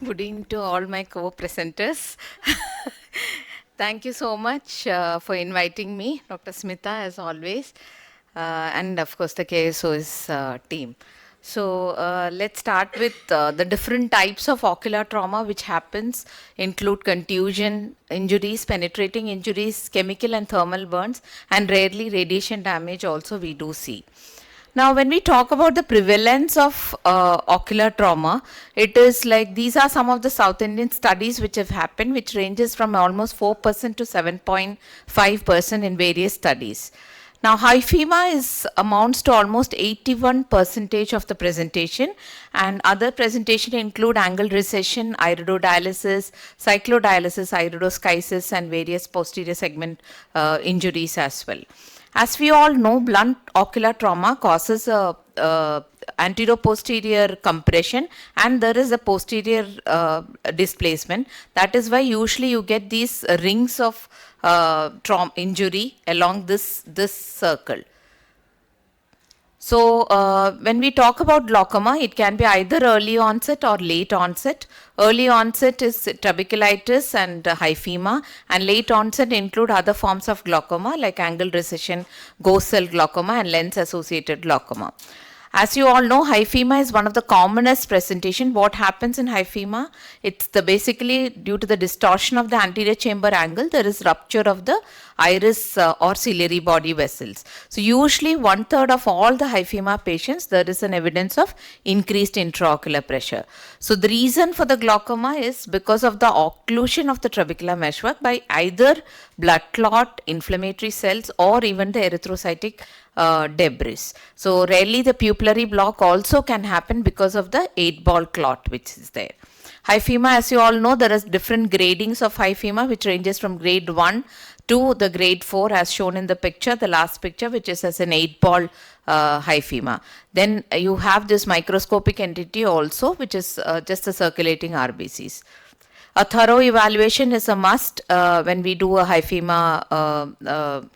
Good evening to all my co-presenters. Thank you so much for inviting me, Dr. Smita, as always, and of course the KSOS team. So let's start with the different types of ocular trauma which happens include contusion injuries, penetrating injuries, chemical and thermal burns, and rarely radiation damage also we do see. Now, when we talk about the prevalence of ocular trauma, it is like these are some of the South Indian studies which have happened, which ranges from almost 4% to 7.5% in various studies. Now, hyphema amounts to almost 81% of the presentation, and other presentation include angle recession, iridodialysis, cyclodialysis, iridoschisis, and various posterior segment injuries as well. As we all know, blunt ocular trauma causes a anterior-posterior compression, and there is a posterior displacement. That is why usually you get these rings of trauma injury along this circle. So, when we talk about glaucoma, it can be either early onset or late onset. Early onset is trabeculitis and hyphema, and late onset include other forms of glaucoma like angle recession, ghost cell glaucoma, and lens-associated glaucoma. As you all know, hyphema is one of the commonest presentation. What happens in hyphema? It's basically due to the distortion of the anterior chamber angle, there is rupture of the iris or ciliary body vessels. So usually 1/3 of all the hyphema patients, there is an evidence of increased intraocular pressure. So the reason for the glaucoma is because of the occlusion of the trabecular meshwork by either blood clot, inflammatory cells, or even the erythrocytic debris. So rarely the pupillary block also can happen because of the 8-ball clot which is there. Hyphema, as you all know, there is different gradings of hyphema which ranges from grade 1 to the grade 4 as shown in the picture, the last picture, which is as an 8-ball hyphema. Then you have this microscopic entity also, which is just the circulating RBCs. A thorough evaluation is a must when we do a hyphema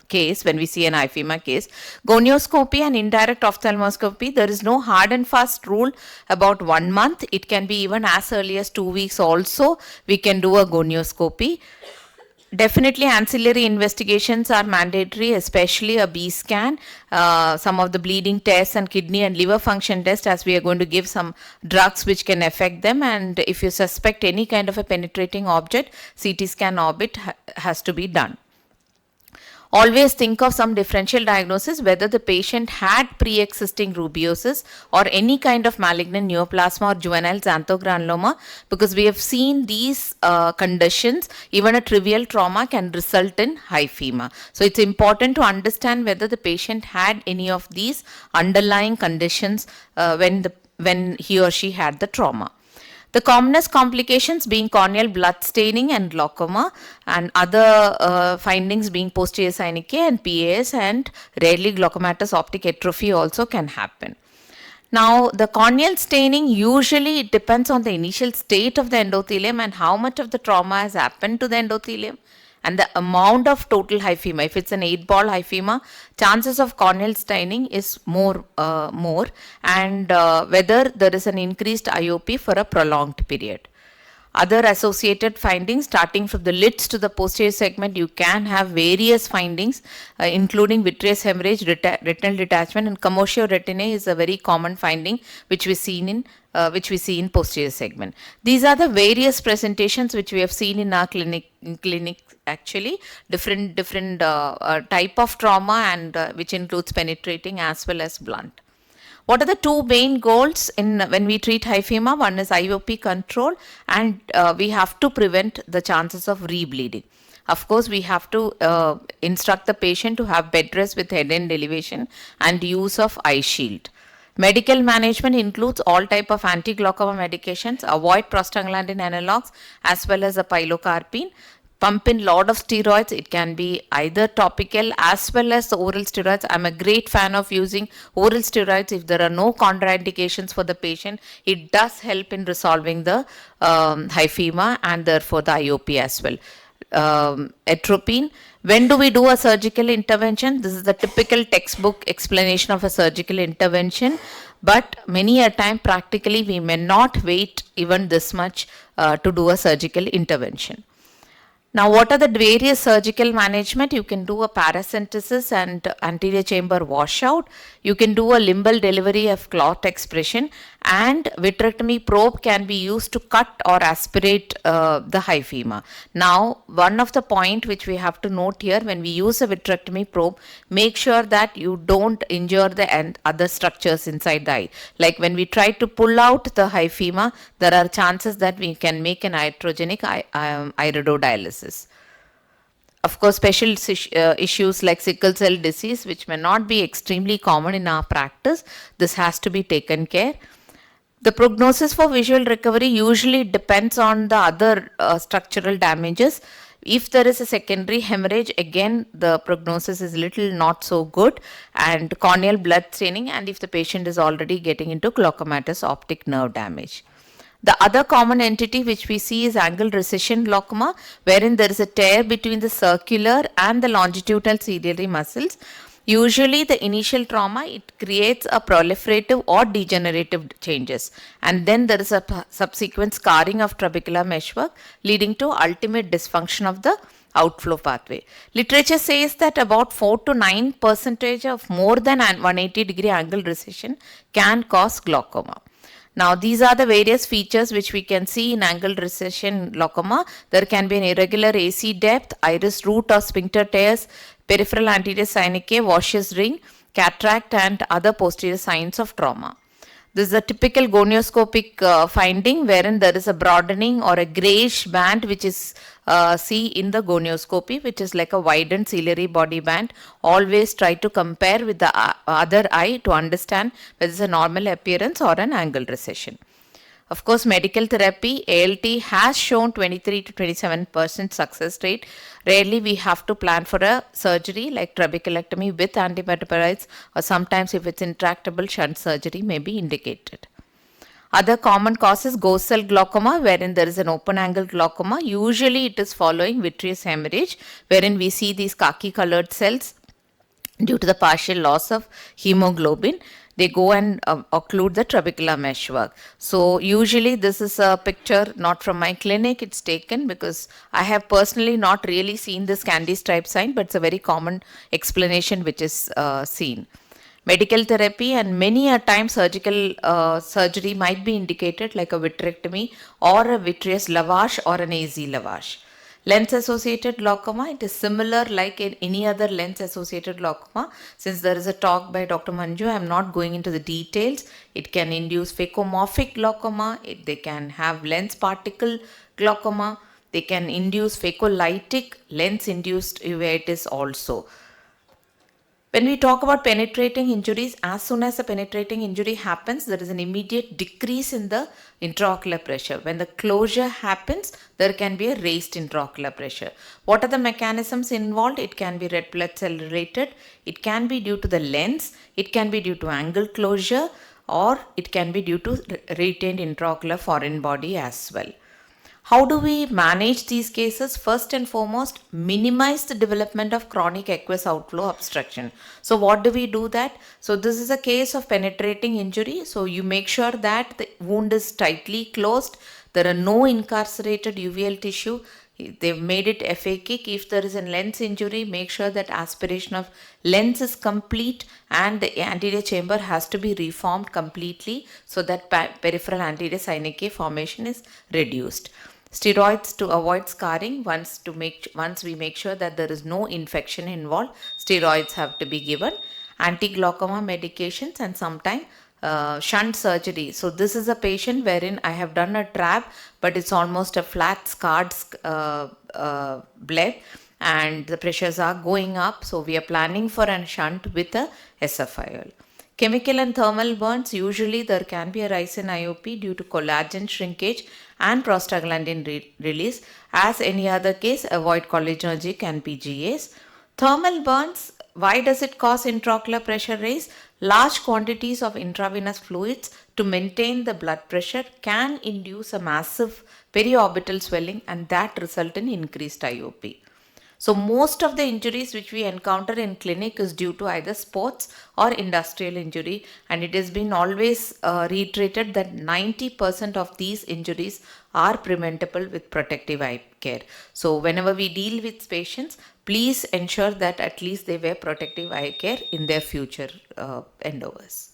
case, when we see an hyphema case. Gonioscopy and indirect ophthalmoscopy, there is no hard and fast rule about 1 month. It can be even as early as 2 weeks also, we can do a gonioscopy. Definitely ancillary investigations are mandatory, especially a B scan, some of the bleeding tests and kidney and liver function tests, as we are going to give some drugs which can affect them. And if you suspect any kind of a penetrating object, CT scan orbit has to be done. Always think of some differential diagnosis, whether the patient had pre-existing rubeosis or any kind of malignant neoplasma or juvenile xanthogranuloma, because we have seen these conditions, even a trivial trauma can result in hyphema. So it's important to understand whether the patient had any of these underlying conditions when he or she had the trauma. The commonest complications being corneal blood staining and glaucoma, and other findings being posterior synechia and PAS, and rarely glaucomatous optic atrophy also can happen. Now, the corneal staining usually it depends on the initial state of the endothelium and how much of the trauma has happened to the endothelium and the amount of total hyphema. If it's an 8-ball hyphema, chances of corneal staining is more, and whether there is an increased IOP for a prolonged period. Other associated findings, starting from the lids to the posterior segment, you can have various findings, including vitreous hemorrhage, retinal detachment, and commotio retinae is a very common finding which we see in posterior segment. These are the various presentations which we have seen in our clinic actually, different type of trauma, and which includes penetrating as well as blunt. What are the two main goals when we treat hyphema? One is IOP control, and we have to prevent the chances of rebleeding. Of course, we have to instruct the patient to have bed rest with head end elevation and use of eye shield. Medical management includes all type of anti-glaucoma medications, avoid prostaglandin analogs as well as a pilocarpine. Pump in lot of steroids. It can be either topical as well as the oral steroids. I'm a great fan of using oral steroids if there are no contraindications for the patient. It does help in resolving the hyphema and therefore the IOP as well. atropine. When do we do a surgical intervention? This is the typical textbook explanation of a surgical intervention, but many a time practically we may not wait even this much to do a surgical intervention. Now, what are the various surgical management? You can do a paracentesis and anterior chamber washout. You can do a limbal delivery of clot expression, and vitrectomy probe can be used to cut or aspirate the hyphema. Now, one of the point which we have to note here, when we use a vitrectomy probe, make sure that you don't injure the other structures inside the eye. Like when we try to pull out the hyphema, there are chances that we can make an iatrogenic iridodialysis. Of course, special issues like sickle cell disease, which may not be extremely common in our practice, this has to be taken care. The prognosis for visual recovery usually depends on the other structural damages. If there is a secondary hemorrhage, again the prognosis is little not so good, and corneal blood staining, and if the patient is already getting into glaucomatous optic nerve damage. The other common entity which we see is angle recession glaucoma, wherein there is a tear between the circular and the longitudinal ciliary muscles. Usually the initial trauma, it creates a proliferative or degenerative changes, and then there is a subsequent scarring of trabecular meshwork leading to ultimate dysfunction of the outflow pathway. Literature says that about 4 to 9% of more than 180-degree angle recession can cause glaucoma. Now, these are the various features which we can see in angle recession glaucoma. There can be an irregular AC depth, iris root or sphincter tears, peripheral anterior synechiae, Washer's ring, cataract, and other posterior signs of trauma. This is a typical gonioscopic finding, wherein there is a broadening or a grayish band which is seen in the gonioscopy, which is like a widened ciliary body band. Always try to compare with the other eye to understand whether it's a normal appearance or an angle recession. Of course, medical therapy, ALT has shown 23 to 27% success rate. Rarely we have to plan for a surgery like trabeculectomy with antimetabolites, or sometimes if it's intractable, shunt surgery may be indicated. Other common causes, ghost cell glaucoma, wherein there is an open angle glaucoma. Usually it is following vitreous hemorrhage, wherein we see these khaki colored cells due to the partial loss of hemoglobin. They go and occlude the trabecular meshwork. So usually this is a picture not from my clinic, it's taken because I have personally not really seen this candy stripe sign, but it's a very common explanation which is seen. Medical therapy, and many a time surgical surgery might be indicated like a vitrectomy or a vitreous lavage or an AZ lavage. Lens-associated glaucoma, it is similar like in any other lens-associated glaucoma. Since there is a talk by Dr. Manju, I am not going into the details. It can induce phacomorphic glaucoma, they can have lens particle glaucoma, they can induce phacolytic lens-induced uveitis also. When we talk about penetrating injuries, as soon as a penetrating injury happens, there is an immediate decrease in the intraocular pressure. When the closure happens, there can be a raised intraocular pressure. What are the mechanisms involved? It can be red blood cell related, it can be due to the lens, it can be due to angle closure, or it can be due to retained intraocular foreign body as well. How do we manage these cases? First and foremost, minimize the development of chronic aqueous outflow obstruction. So what do we do that? So this is a case of penetrating injury. So you make sure that the wound is tightly closed. There are no incarcerated uveal tissue. They've made it aphakic. If there is a lens injury, make sure that aspiration of lens is complete and the anterior chamber has to be reformed completely so that peripheral anterior synechiae formation is reduced. Steroids to avoid scarring. Once we make sure that there is no infection involved, steroids have to be given. Anti-glaucoma medications, and sometimes shunt surgery. So this is a patient wherein I have done a trap, but it's almost a flat scarred bleb and the pressures are going up. So we are planning for a shunt with a SFIL. Chemical and thermal burns, usually there can be a rise in IOP due to collagen shrinkage and prostaglandin release. As any other case, avoid cholinergic and PGAs. Thermal burns, why does it cause intraocular pressure raise? Large quantities of intravenous fluids to maintain the blood pressure can induce a massive periorbital swelling, and that result in increased IOP. So most of the injuries which we encounter in clinic is due to either sports or industrial injury, and it has been always reiterated that 90% of these injuries are preventable with protective eye care. So whenever we deal with patients, please ensure that at least they wear protective eye care in their future endeavors.